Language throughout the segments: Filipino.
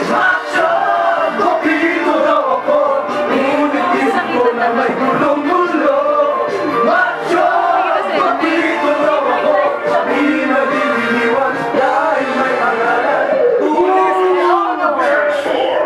Macho, kopito daw ako. Ngunit isip ko na may gulong-gulo. Macho, kopito daw ako. Di nagdidiliwan dahil may pangalan. Pulis on the first floor.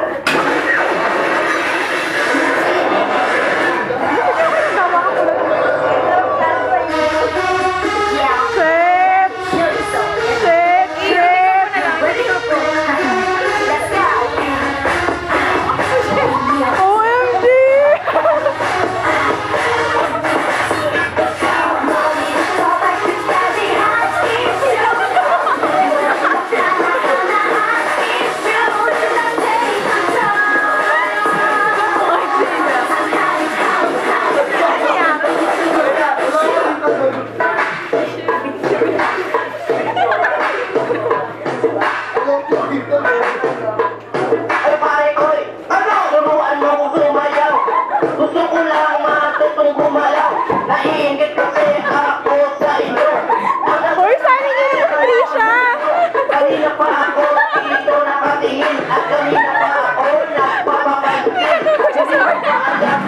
Ay pare, oy! Ano? Turuan mo ko gumayaw. Gusto ko lang matutong gumalaw. Naiingit kasi ako sa inyo. Hoy, saan niyo yung Trisha? Kanina pa ako dito nakatingin. At kanina pa ako nagpapapansin.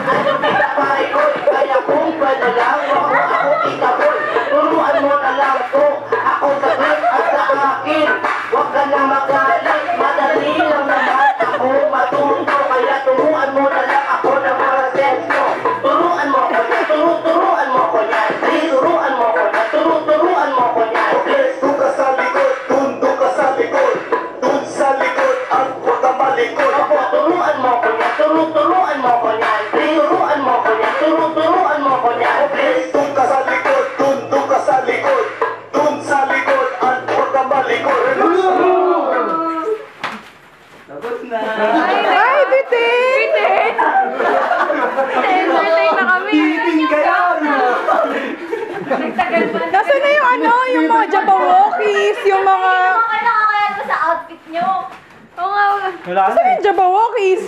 Ano kita pare, oy? Kaya kung pwede lang ako kita, boy. Turuan mo na lang ko. Ako saglit at sa akin. Huwag ka nang magalit. Madali lang naman ako matuto. Kaya turuan mo na lang ako ng mga senso. Turuan mo ko yan. Turuan mo ko yan. Turuan mo ko yan. Turuan mo ko yan. Doon ka sa likod, doon ka sa likod. Doon sa likod at huwag ka malikod. Opo, turuan mo ko yan. Turuan mo ko yan. Turuan mo ko yan. Turuan mo ko yan. Doon ka sa likod, doon ka sa likod. Doon sa likod at huwag ka malikod. Ay, bitin! Entertain na kami. Titing kaya! Nasaan na yung ano, yung mga Jabawokis, yung mga... Kailangan mo sa outfit nyo. Oo nga, nasaan yung Jabawokis?